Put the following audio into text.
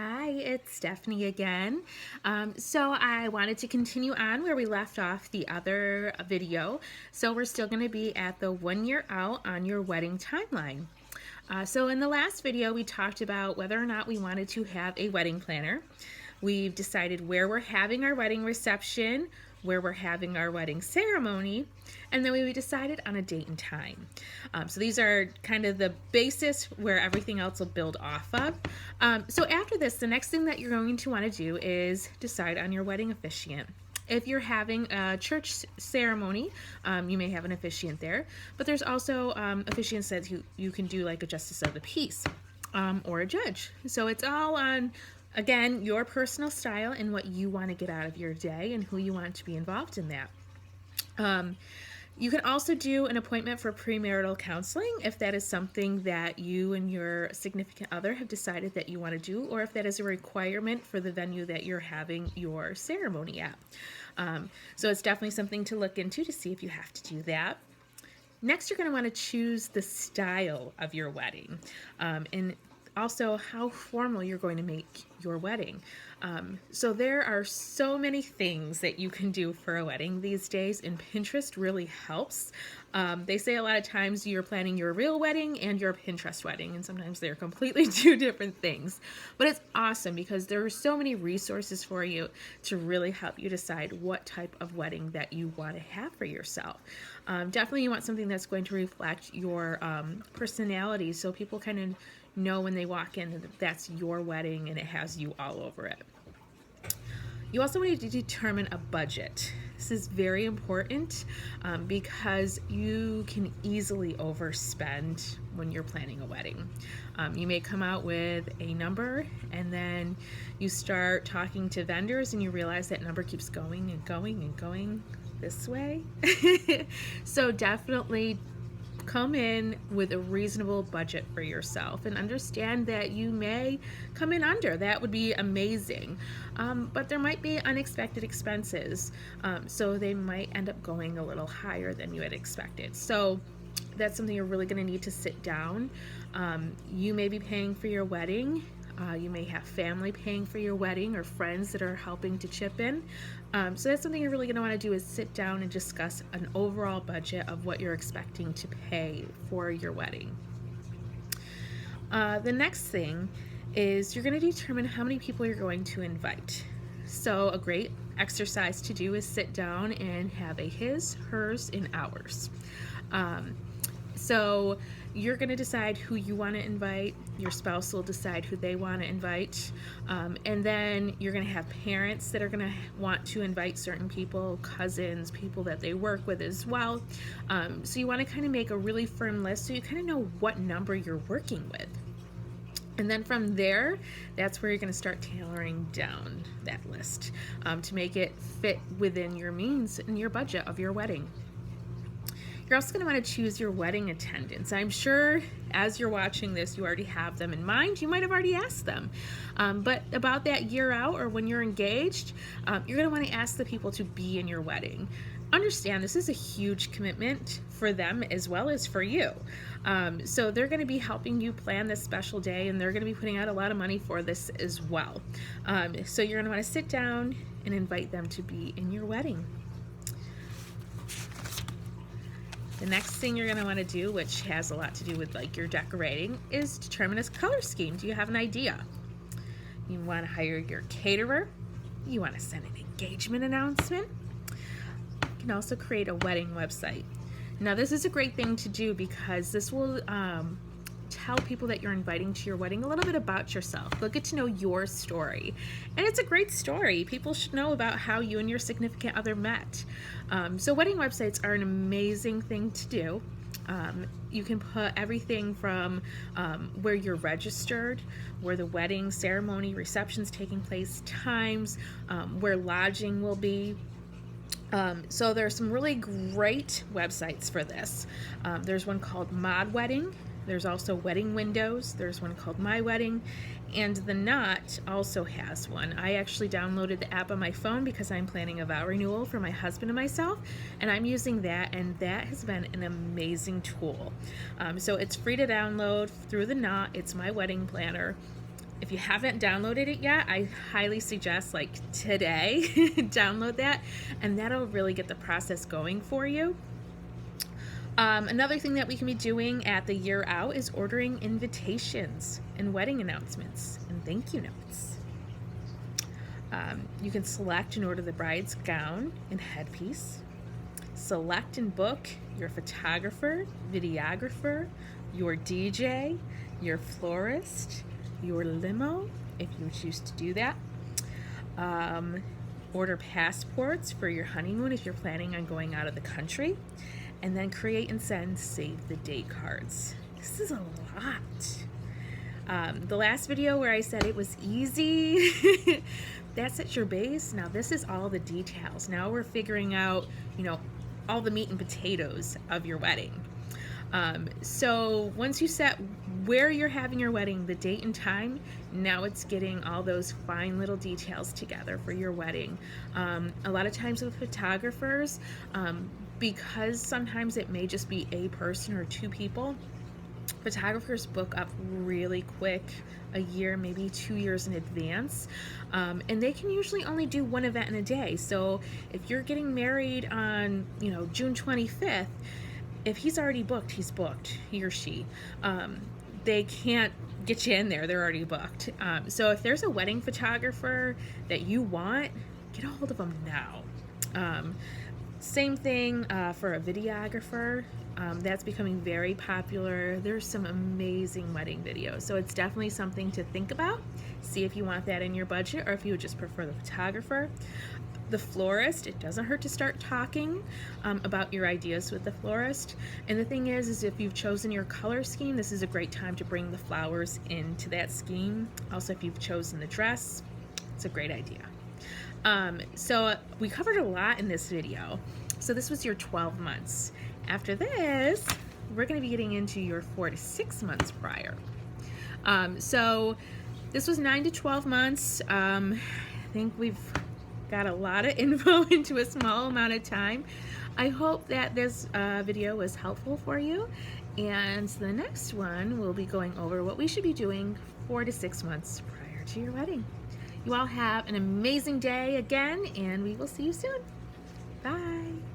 Hi, it's Stephanie again. So I wanted to continue on where we left off the other video. So we're still going to be at the 1 year out on your wedding timeline. So in the last video, we talked about whether or not we wanted to have a wedding planner. We've decided where we're having our wedding reception, where we're having our wedding ceremony, and then we decided on a date and time. So these are kind of the basis where everything else will build off of. So after this, the next thing that you're going to want to do is decide on your wedding officiant. If you're having a church ceremony, you may have an officiant there, but there's also officiants that you can do, like a justice of the peace or a judge. So it's all on, again, your personal style and what you want to get out of your day and who you want to be involved in that. You can also do an appointment for premarital counseling if that is something that you and your significant other have decided that you want to do, or if that is a requirement for the venue that you're having your ceremony at. So it's definitely something to look into to see if you have to do that. Next, you're going to want to choose the style of your wedding, and also how formal you're going to make your wedding. So there are so many things that you can do for a wedding these days, and Pinterest really helps. They say a lot of times you're planning your real wedding and your Pinterest wedding, and sometimes they're completely two different things. But it's awesome because there are so many resources for you to really help you decide what type of wedding that you want to have for yourself. Definitely you want something that's going to reflect your personality, so people kind of know when they walk in that that's your wedding and it has you all over it. You also need to determine a budget. This is very important because you can easily overspend when you're planning a wedding. You may come out with a number and then you start talking to vendors and you realize that number keeps going and going and going this way. So definitely come in with a reasonable budget for yourself and understand that you may come in under. That would be amazing. But there might be unexpected expenses, so they might end up going a little higher than you had expected. So that's something you're really going to need to sit down. You may be paying for your wedding. You may have family paying for your wedding or friends that are helping to chip in. So that's something you're really going to want to do, is sit down and discuss an overall budget of what you're expecting to pay for your wedding. The next thing is you're going to determine how many people you're going to invite. So a great exercise to do is sit down and have a his, hers, and ours. So you're going to decide who you want to invite. Your spouse will decide who they want to invite. And then you're going to have parents that are going to want to invite certain people, cousins, people that they work with as well. So you want to kind of make a really firm list so you kind of know what number you're working with. And then from there, that's where you're going to start tailoring down that list to make it fit within your means and your budget of your wedding. You're also going to want to choose your wedding attendants. I'm sure as you're watching this, you already have them in mind. You might have already asked them. But about that year out or when you're engaged, you're going to want to ask the people to be in your wedding. Understand this is a huge commitment for them as well as for you. So they're going to be helping you plan this special day, and they're going to be putting out a lot of money for this as well. So you're going to want to sit down and invite them to be in your wedding. The next thing you're going to want to do, which has a lot to do with like your decorating, is determine a color scheme. Do you have an idea? You want to hire your caterer. You want to send an engagement announcement. You can also create a wedding website. Now this is a great thing to do because this will tell people that you're inviting to your wedding a little bit about yourself. They'll get to know your story. And it's a great story. People should know about how you and your significant other met. So wedding websites are an amazing thing to do. You can put everything from where you're registered, where the wedding ceremony, reception's taking place, times, where lodging will be. So there's some really great websites for this. There's one called Mod Wedding. There's also Wedding Windows. There's one called My Wedding, and The Knot also has one. I actually downloaded the app on my phone because I'm planning a vow renewal for my husband and myself, and I'm using that, and that has been an amazing tool. So it's free to download through The Knot. It's my wedding planner. If you haven't downloaded it yet, I highly suggest like today download that, and that'll really get the process going for you. Another thing that we can be doing at the year out is ordering invitations and wedding announcements and thank you notes. You can select and order the bride's gown and headpiece. Select and book your photographer, videographer, your DJ, your florist, your limo, if you choose to do that. Order passports for your honeymoon if you're planning on going out of the country. And then create and send save the date cards. This is a lot. The last video where I said it was easy, that's at your base. Now this is all the details. Now we're figuring out, all the meat and potatoes of your wedding. So once you set where you're having your wedding, the date and time, now it's getting all those fine little details together for your wedding. A lot of times with photographers, because sometimes it may just be a person or two people, photographers book up really quick, a year, maybe 2 years in advance, and they can usually only do one event in a day. So if you're getting married on, June 25th, if he's already booked, he's booked, he or she. They can't get you in there, they're already booked. So if there's a wedding photographer that you want, get a hold of them now. Same thing for a videographer. That's becoming very popular. There's some amazing wedding videos, so it's definitely something to think about. See if you want that in your budget or if you would just prefer the photographer. The florist, it doesn't hurt to start talking about your ideas with the florist. And the thing is if you've chosen your color scheme, this is a great time to bring the flowers into that scheme. Also, if you've chosen the dress, it's a great idea. So we covered a lot in this video. So this was your 12 months. After this, we're going to be getting into your 4 to 6 months prior. So this was 9 to 12 months. I think we've got a lot of info into a small amount of time. I hope that this video was helpful for you. And the next one, we'll be going over what we should be doing 4 to 6 months prior to your wedding. You all have an amazing day again, and we will see you soon. Bye.